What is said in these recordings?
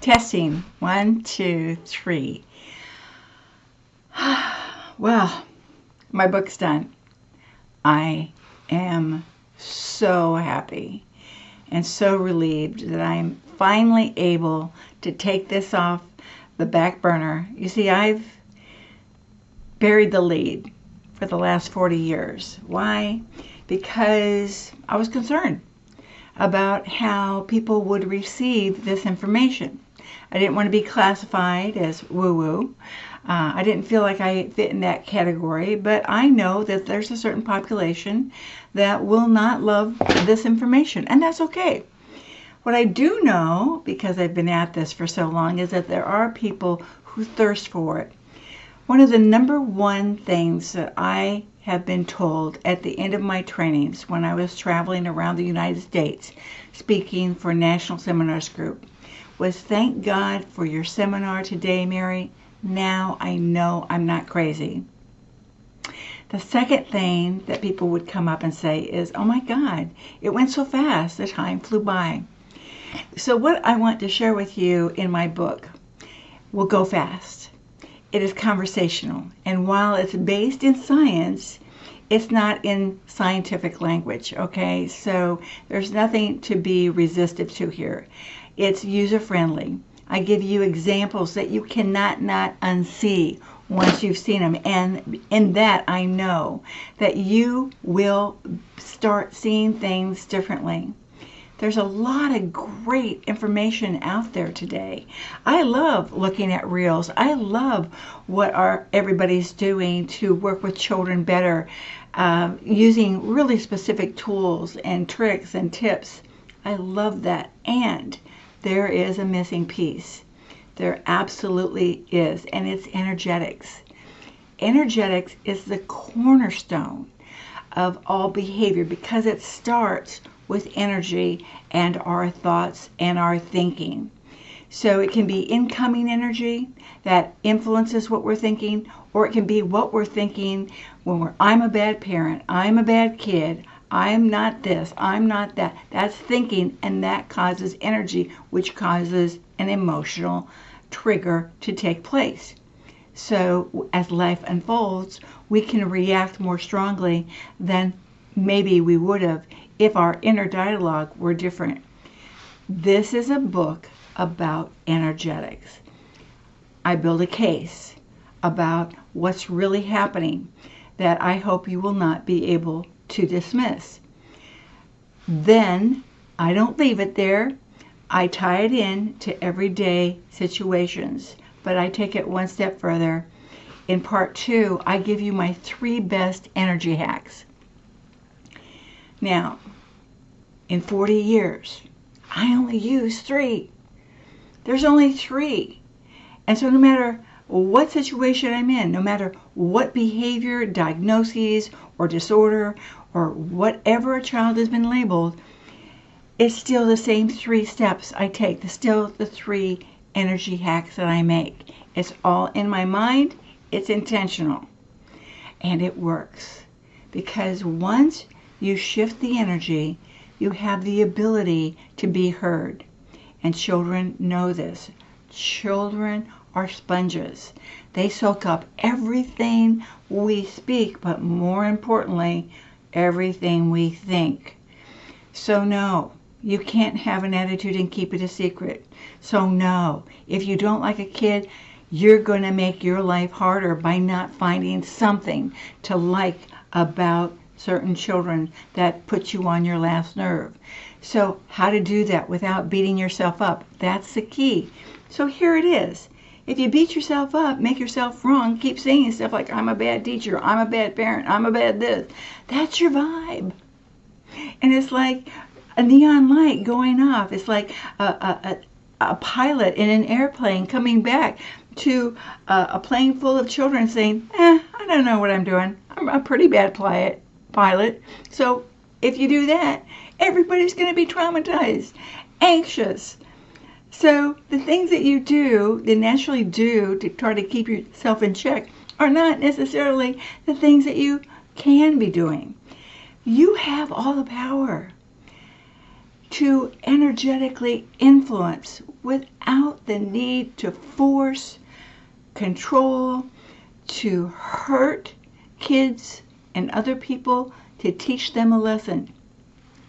Testing. 1, 2, 3. Well, my book's done. I am so happy and so relieved that I'm finally able to take this off the back burner. You see, I've buried the lead for the last 40 years. Why? Because I was concerned about how people would receive this information. I didn't want to be classified as woo-woo. I didn't feel like I fit in that category, but I know that there's a certain population that will not love this information, and that's okay. What I do know, because I've been at this for so long, is that there are people who thirst for it. One of the number one things that I have been told at the end of my trainings when I was traveling around the United States speaking for National Seminars Group was, "Thank God for your seminar today, Mary. Now I know I'm not crazy." The second thing that people would come up and say is, "Oh my God, it went so fast, the time flew by." So what I want to share with you in my book will go fast. It is conversational, and while it's based in science, it's not in scientific language, okay? So there's nothing to be resistive to here. It's user-friendly. I give you examples that you cannot not unsee once you've seen them, and in that I know that you will start seeing things differently. There's a lot of great information out there today. I love looking at reels. I love what everybody's doing to work with children better, using really specific tools and tricks and tips. I love that. And there is a missing piece. There absolutely is, and it's energetics. Energetics is the cornerstone of all behavior because it starts with energy and our thoughts and our thinking. So it can be incoming energy that influences what we're thinking, or it can be what we're thinking when I'm a bad parent, I'm a bad kid, I'm not this, I'm not that. That's thinking, and that causes energy, which causes an emotional trigger to take place. So as life unfolds, we can react more strongly than maybe we would have if our inner dialogue were different. This is a book about energetics. I build a case about what's really happening that I hope you will not be able to dismiss. Then I don't leave it there. I tie it in to everyday situations, but I take it one step further. In part 2, I give you my 3 best energy hacks. Now, in 40 years, I only use 3. There's only 3. And so no matter what situation I'm in, no matter what behavior, diagnoses, or disorder, or whatever a child has been labeled, it's still the same 3 steps I take. It's still the 3 energy hacks that I make. It's all in my mind. It's intentional. And it works. Because once you shift the energy, you have the ability to be heard. And children know this. Children are sponges. They soak up everything we speak, but more importantly, everything we think. So no, you can't have an attitude and keep it a secret. So no, if you don't like a kid, you're going to make your life harder by not finding something to like about certain children that put you on your last nerve. So how to do that without beating yourself up? That's the key. So here it is. If you beat yourself up, make yourself wrong, keep saying stuff like, I'm a bad teacher, I'm a bad parent, I'm a bad this. That's your vibe. And it's like a neon light going off. It's like a pilot in an airplane coming back to a plane full of children saying, I don't know what I'm doing. I'm a pretty bad pilot. So if you do that, everybody's going to be traumatized, anxious. So the things that you do, that naturally do to try to keep yourself in check, are not necessarily the things that you can be doing. You have all the power. to energetically influence without the need to force, control, to hurt kids and other people to teach them a lesson.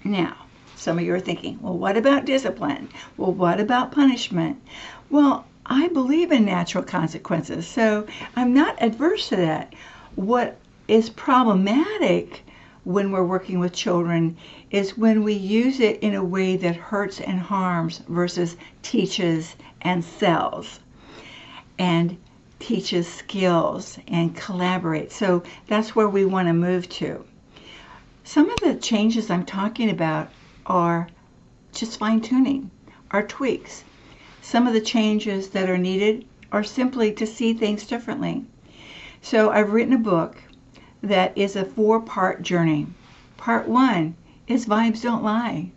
Now, some of you are thinking, well, what about discipline? Well, what about punishment? Well, I believe in natural consequences, so I'm not adverse to that. What is problematic when we're working with children is when we use it in a way that hurts and harms versus teaches and sells and teaches skills and collaborates. So that's where we want to move to. Some of the changes I'm talking about are just fine-tuning, are tweaks. Some of the changes that are needed are simply to see things differently. So I've written a book that is a 4-part journey. Part 1 is vibes don't lie.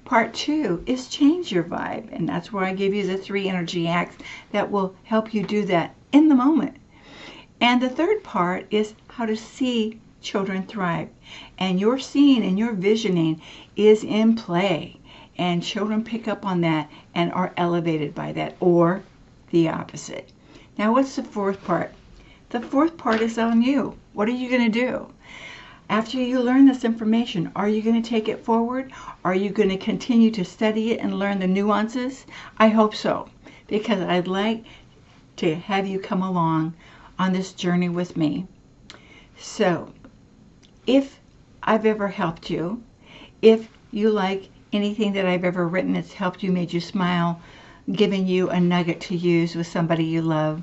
Part 2 is change your vibe, and that's where I give you the 3 energy acts that will help you do that in the moment. And the 3rd part is how to see children thrive. And your seeing and your visioning is in play, and children pick up on that and are elevated by that, or the opposite. Now, what's the 4th part? The 4th part is on you. What are you going to do? After you learn this information, are you going to take it forward? Are you going to continue to study it and learn the nuances? I hope so, because I'd like to have you come along on this journey with me. So, if I've ever helped you, if you like anything that I've ever written that's helped you, made you smile, given you a nugget to use with somebody you love,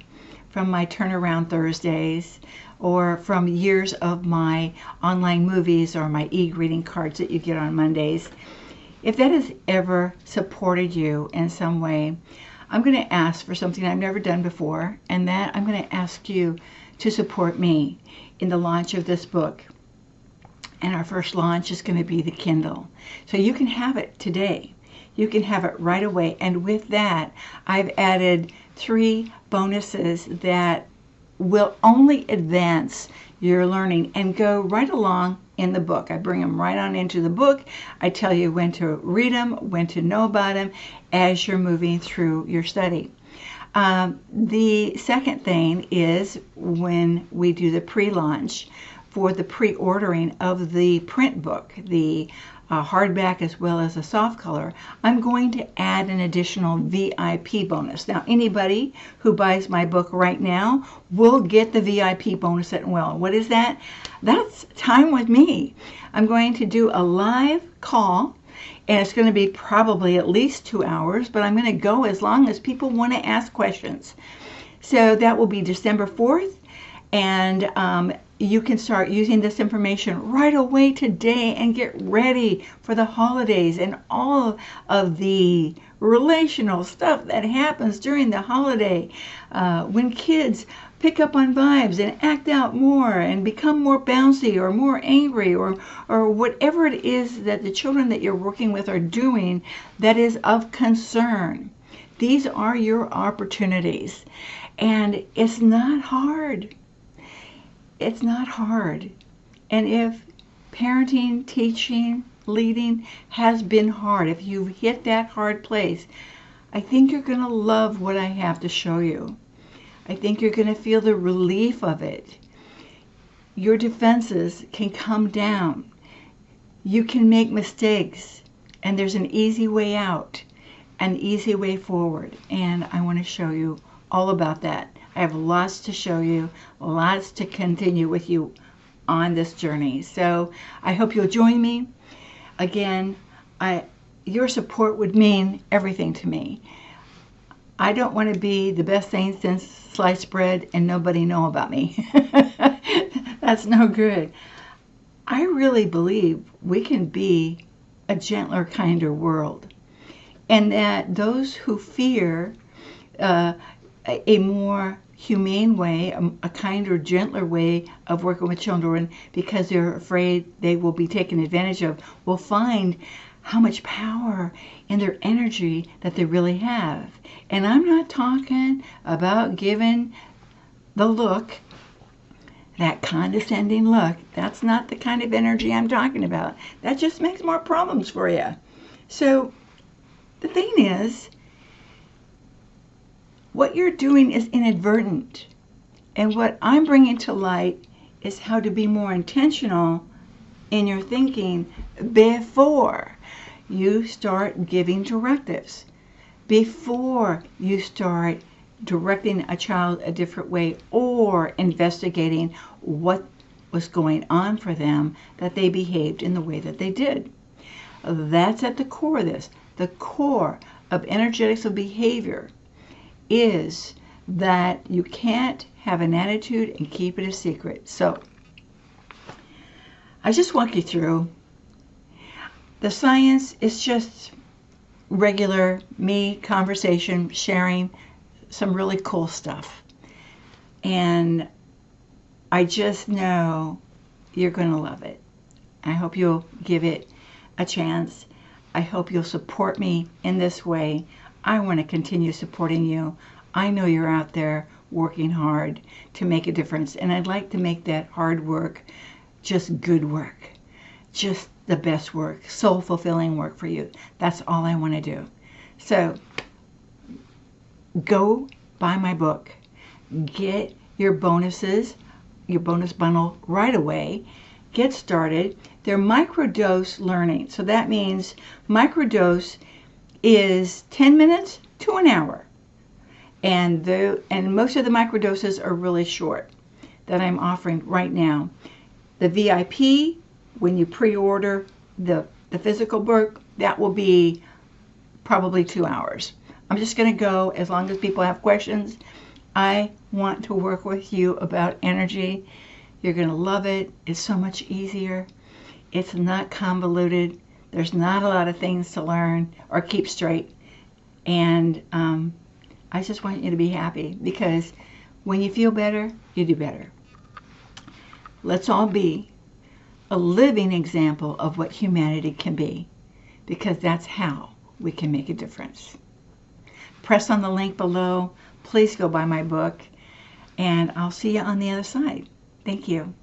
from my Turnaround Thursdays, or from years of my online movies or my e-greeting cards that you get on Mondays, if that has ever supported you in some way, I'm going to ask for something I've never done before, and that I'm going to ask you to support me in the launch of this book. And our first launch is going to be the Kindle. So you can have it today. You can have it right away. And with that, I've added 3 bonuses that will only advance your learning and go right along in the book. I bring them right on into the book. I tell you when to read them, when to know about them as you're moving through your study. The second thing is when we do the pre-launch for the pre-ordering of the print book, the hardback as well as a soft color, I'm going to add an additional VIP bonus. Now, anybody who buys my book right now will get the VIP bonus as well. What is that? That's time with me. I'm going to do a live call, and it's going to be probably at least 2 hours, but I'm going to go as long as people want to ask questions. So that will be December 4th, and you can start using this information right away today and get ready for the holidays and all of the relational stuff that happens during the holiday when kids pick up on vibes and act out more and become more bouncy or more angry or whatever it is that the children that you're working with are doing that is of concern. These are your opportunities, and it's not hard. It's not hard. And if parenting, teaching, leading has been hard, if you've hit that hard place, I think you're going to love what I have to show you. I think you're going to feel the relief of it. Your defenses can come down. You can make mistakes, and there's an easy way out, an easy way forward. And I want to show you all about that. I have lots to show you, lots to continue with you on this journey. So I hope you'll join me. Again, your support would mean everything to me. I don't want to be the best thing since sliced bread and nobody know about me. That's no good. I really believe we can be a gentler, kinder world, and that those who fear a more humane way, a kinder, gentler way of working with children because they're afraid they will be taken advantage of, will find how much power in their energy that they really have. And I'm not talking about giving the look, that condescending look. That's not the kind of energy I'm talking about. That just makes more problems for you. So the thing is, what you're doing is inadvertent. And what I'm bringing to light is how to be more intentional in your thinking before you start giving directives, before you start directing a child a different way or investigating what was going on for them that they behaved in the way that they did. That's at the core of this. The core of energetics of behavior is that you can't have an attitude and keep it a secret. So I just walk you through. The science is just regular me conversation, sharing some really cool stuff. And I just know you're going to love it. I hope you'll give it a chance. I hope you'll support me in this way. I want to continue supporting you. I know you're out there working hard to make a difference, and I'd like to make that hard work just good work, just the best work, soul-fulfilling work for you. That's all I want to do. So go buy my book. Get your bonuses, your bonus bundle right away. Get started. They're microdose learning. So that means microdose is 10 minutes to an hour. And most of the microdoses are really short that I'm offering right now. The VIP, when you pre-order the physical book, that will be probably 2 hours. I'm just going to go as long as people have questions. I want to work with you about energy. You're going to love it. It's so much easier. It's not convoluted. There's not a lot of things to learn or keep straight. And I just want you to be happy, because when you feel better, you do better. Let's all be a living example of what humanity can be, because that's how we can make a difference. Press on the link below. Please go buy my book, and I'll see you on the other side. Thank you.